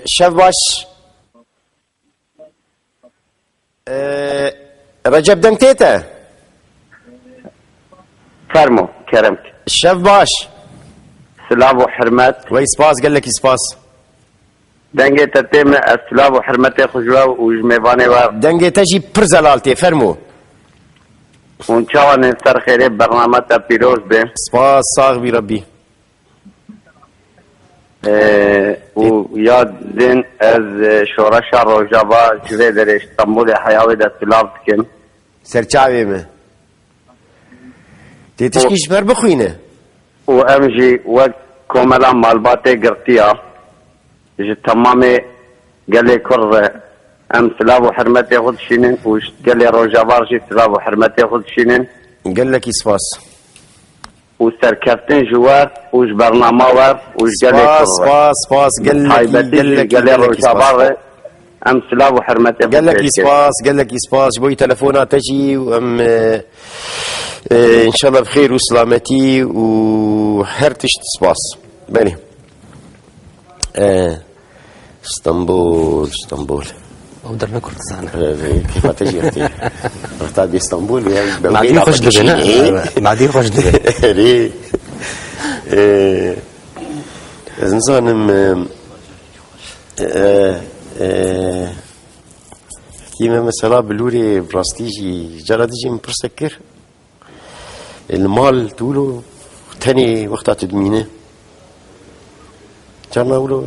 شيف باش رجب دنكتيتا فرمو كرمت الشيف باش سلام وحرمات ويسباس قال لك يسباس دنگه تتم السلام وحرمته خجوا وجميوانه و دنگه تجي برزلالتي فرمو ونشاوان نفتر خيري برنامج بيروز به سباس صاغ بي ربي وياد دين از شورشا روجابا جوه در استنبول حياوي دا سلاف دكن سرچاوي ما تيتشكيش بر بخوينه وامجي وكوملا مالباتي قرطيا جي تمامي قال لي كر ام سلاف وحرمتي ياخذ شينين وقال لي روجابار جي سلاف وحرمتي ياخذ شينين قال لك يسباس وسركفتين جوار وش برنامج وار وش قال لي سباس قال لي روجابار ام سلاف وحرمتي قال لك يسباس بوي تلفونات تجي وام ان شاء الله بخير وسلامتي وحرتش سباس بني اسطنبول ودرنا كردستان كيف تجي اختي رحت باسطنبول يا معدي خوش دبنا معدي خوش دبنا ليه انسان كيما مثلا بلوري براستيجي جراديجي من برسكر المال تقولوا تاني وقتها تدمينه جارنا ولو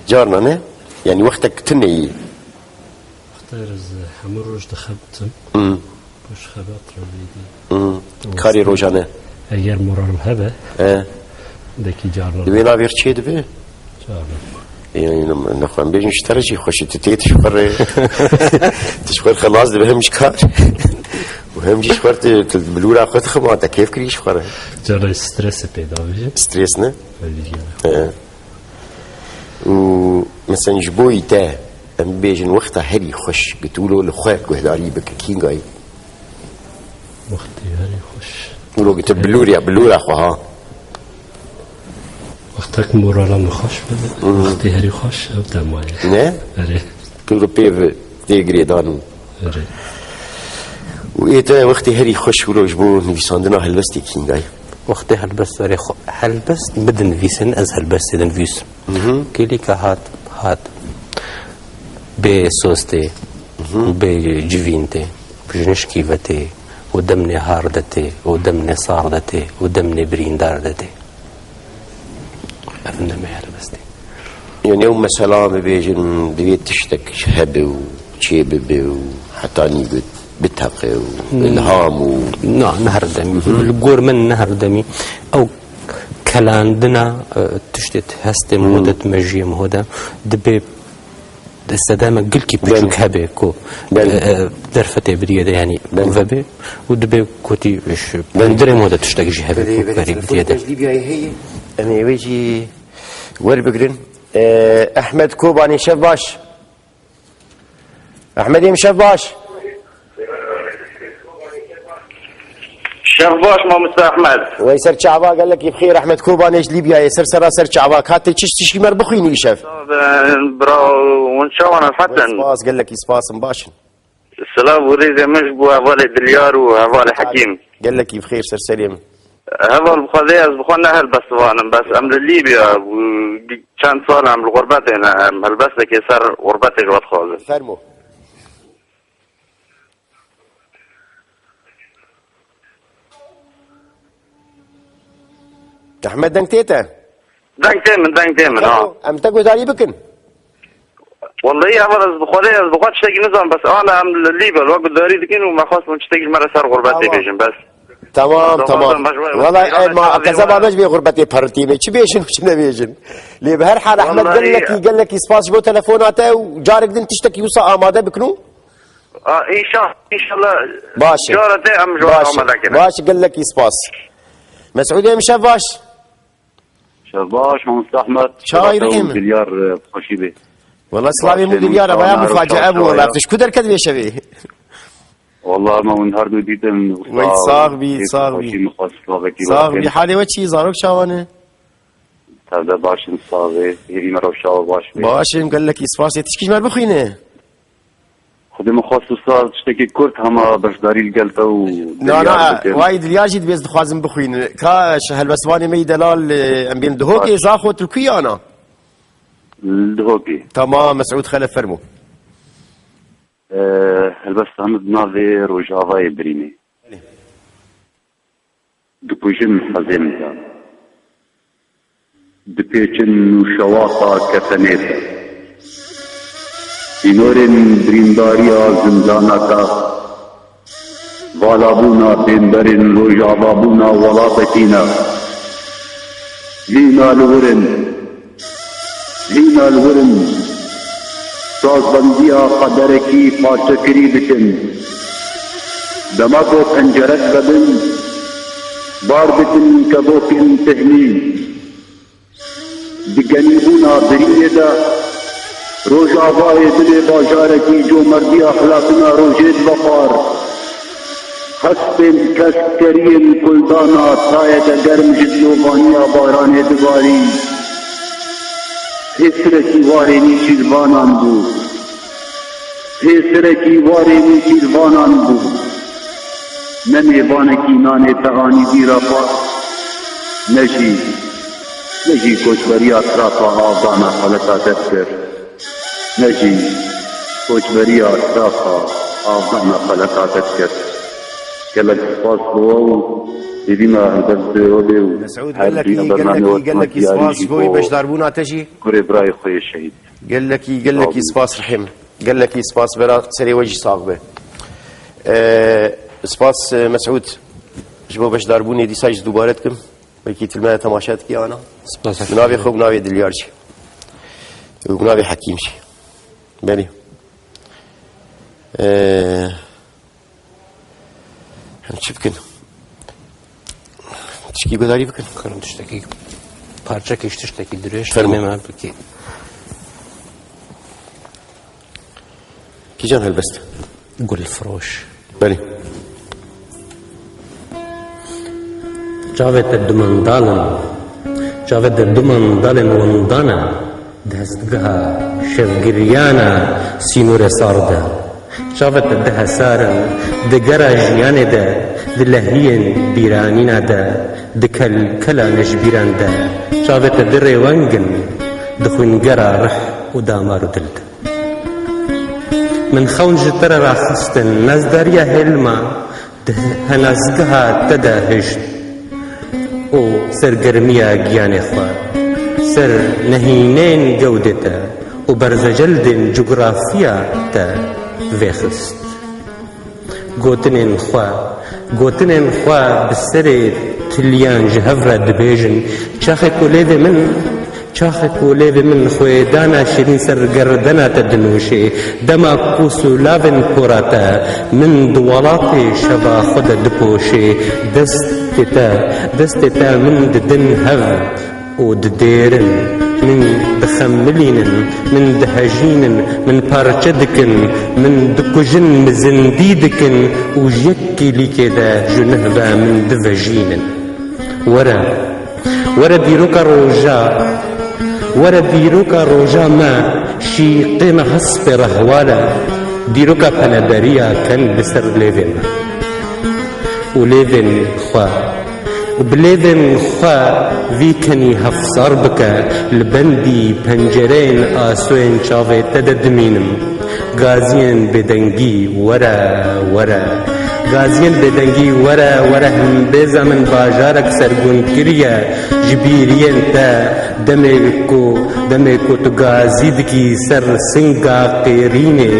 جارنا نه يعني وقتك تني اختار حمر روش دخبتم وش خبط ربيدي كاري روجانه اگر مرارم هبه دكي جارنا دبينا بير تشي دبي جارنا يعني نخوان بيجي نشترجي خوش تتي تشخر خلاص دبي همش كار وهم جي شخرت بلورا اخوات خماتا كيف كري شخره جارنا سترس پیدا بشه ستريس نه ومثلا جبوي تا ام بيجن وقتها هري خوش بتقولوا لخوات قهداري بك كينغاي وقتي هري خوش ولو قلت بلورا اخوها وقتك مورالم خوش بده وقتي هري خوش او تمايل نه اري كلو بيف تيغري دانو اري وإيتا وقتي هري خوش ولو جبو نفيساندنا هلبستي كينغاي وقتی هلبست داری هلبست بدن ویسن از هلبست دن ویس کلی که هات به سوسته به جوینته بجنش کیوته و دم نهار دته و دم نصار دته و دم نبریندار دته افنده می هلبستی يعني يوم مثلا بيجن بيت تشتك شهبه وشيبه وحتى نيجد بالتقي والهام نعم نهر دمي الجور من نهر دمي او كلاندنا تشتت هستم مهودة مجي مهودة دبي السدامة قل كي بيشوك هبه كو درفته بريده يعني فبي ودبي كوتي ايش بندري مهودة تشتاق جي هبه بريده ليبيا هي انا ويجي وين بقرن احمد كوباني شاف باش احمد يمشاف باش شاف باش ما مستر احمد ويسر شعبا قال لك بخير احمد كوباني ايش ليبيا يسر سر شعبا هاتي تشتي مر بخيني يشاف برا وان شاء الله الحسن سباس قال لك سباس مباشر السلام وريزه مش بو هوالي دليار وهوالي حكيم قال لك بخير سر سليم هذا البخارية بخونا أهل بس أمر ليبيا كان صار عم الغربات هنا هالبس لك يسار غربتك وتخاذ فرمو احمد دنك تيتا دنك تيمن ام تقو داري بكن والله هذا البخارية بخوات تشتاق نظام بس أنا عم ليبيا الوقت داري دكين وما خاص من تشتاق مرة صار غربتي بيجن بس تمام والله ما كذا باش بغربتي بارتي ما بيجن وش بيجن لي بهر حال احمد قال لك سباس جو تليفوناته وجارك دين تشتكي يوصى اماده بكنو ان شاء الله باشا جارته ام جوار اماده كده باش قال لك سباس مسعود يا مشافاش شباش مستر احمد شاي رحيم ديار خوشيبه والله سلامي مو ديار بايا مفاجاه ابو والله افتش كدر كذب يا شبيه والله ما النهارده ديتم وي صاغبي حالي وشي زاروك شاوانه هذا باش صاغي يجي مره شاو باش قال لك اسفاس تشكي مال بخينه خدمه خاصه تشتكي كرت هما باش داري القلبه و لا وايد الياجد بيز خوازم بخوين كاش هالبسواني مي دلال ام بين دهوكي زاخو تركي انا الدهوكي تمام مسعود خلف فرمو هلبس حمد ناظر وجافاي بريمي دبوجن حزيمتا دبيجن وشواطا كتنيتا إنورن برينداريا زنداناتا والابونا بندرن وجابابونا ولابتينا لينا الورن سازبندیا قدرکی پاسکری بکن دماغو پنجرت بدن بار بکن کبوکن تهنی دگنیبونا بریده روز آوای دل باجارکی جو مردی اخلاقنا روجید بخار خسبن کسکرین کلدانا تایت گرم جدلوبانیا باران دواری حسرکی وارینی شیروانان بود نمیوانکی نان تغانی دیرا پا نجی کوچبری اطرافا آبانا خلطا دستر نجی کوچبری اطرافا آبانا خلطا دستر کلک سپاس بواو دیدینا هندس دیوله و مسعود قال لك سپاس بوي باش ضربونا تجي كوري براي خويا الشهيد قال لك سپاس رحيم قال لك سپاس برا سري وجه صاغبه سپاس مسعود جبو باش ضربوني دي ساج دوبارتكم وكيت الماء تماشات كي انا سپاس نابي خوب نابي دليارجي ونابي حكيمشي بني هنشوفكن تشكي قداري بكن خلنا تشتكي parça تشتكي دريش فرمي بكي كي جان هالبست قول الفروش بلي جاوت الدمان دالن وندانا دهستقها شفقريانا سينور ساردا جاوت الدها سارن دقرا جياني دا دلهين بيرانينا دا دكال كلا نجبيران دا جاوت الدري وانقن دخون قرا رح ودامار دلد من خون جتر راخستن نزداريا هلما هنزقها تدهشت او سرگرميا گيان خواه سر نهينين جودتا و برز جلد جغرافيا تا گوتنين خواه بسر تلیان جهفرة دبیجن چاخی کولیوی من خویدانا شیرین سر گردنا تدنوشی دما کوسو لاون پوراتا من دوالاتی شبا خود دپوشی دستتا من ددن هف و ددیرن من دخملين من دهجين من بارچدكن من دكجن مزنديدكن وجيكي لي كده جنهبا من دفجين ورا ديروكا روجا ما شيقين هصف رهوالا ديروكا بنبريا كان بسر ليفن وليفن بليذن خوا فيكني هفصار بك البندي بنجرين آسوين شافي تددمينم غازين بدنجي ورا هم بيزا من باجارك سرگون كريا جبيرين تا دميكو تغازي دكي سر سنگا قيريني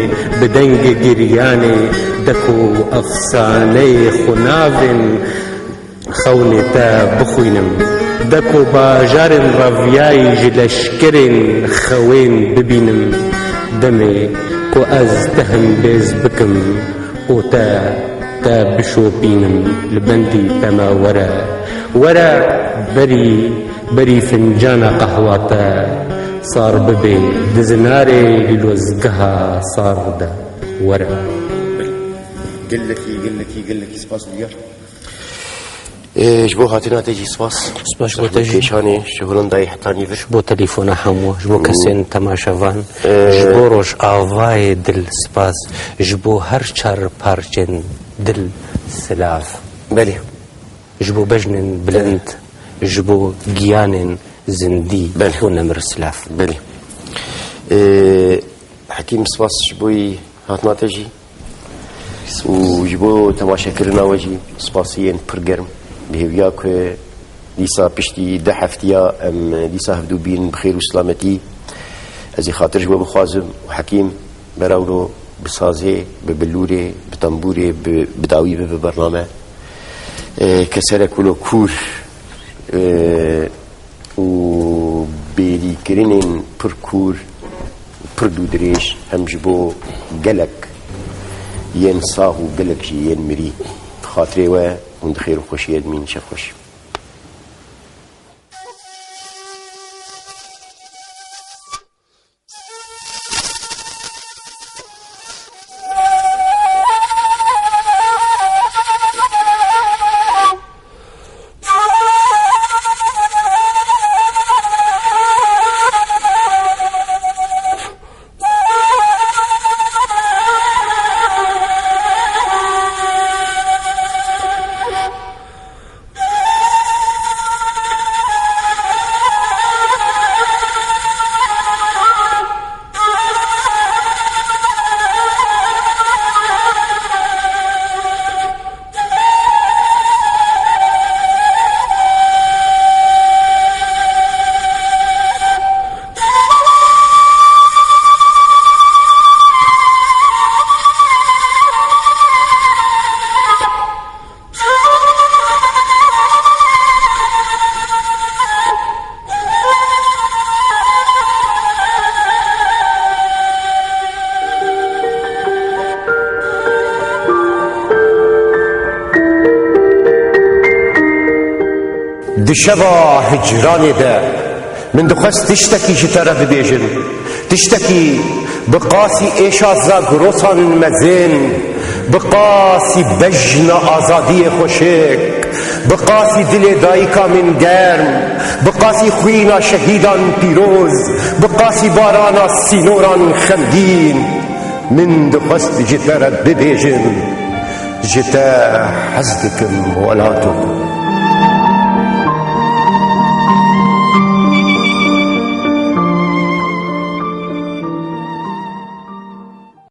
بدنج گرياني دكو أفساني خنافن خوني تا بخوينم دكو باجارن رافياي جلشكرن خوين ببينم دمي كو از تهم بيز بكم او تا بشوبينم لبندي تما ورا بري فنجان قهوة صار ببي دزناري للوزقها صار دا ورا قل لك سباس ديار جبو هاتنا تجي سباس جبو تجي كيشاني شغلن داي حتاني فش جبو تليفونا حمو جبو كسين تماشافان جبو روش آواي دل سباس جبو هر چار پارچن دل سلاف بلي جبو بجنن بلند جبو جيانن زندي ونمر سلاف بلي حكيم سباس جبوي هاتنا تجي وجبو تماشا كرنا وجي سباسيين برقرم بهوياك ليسا بشتي ده حفتيا ام ليسا هفدو بين بخير وسلامتي ازي خاطر جوا بخوازم وحكيم براولو بسازي ببلوري بطنبوري بداوي ببرنامج كسرك ولو كور و بيدي كرينين بركور بردو دريش هم جبو قلق ين صاهو قلق جي ين مري خاطري و وند خير وخوش يدمين شف خوش دشبا هجراني ده من دخست تشتكي جترف بيجن تشتكي بقاسي ايشا زاغروسان مزين بقاسي بجن آزادي خوشك بقاسي دل دايكا من گرم بقاسي خوينا شهيدان پیروز بقاسي بارانا سينوران خمدين من دخست جترف بيجن جتا حزدكم ولاتكم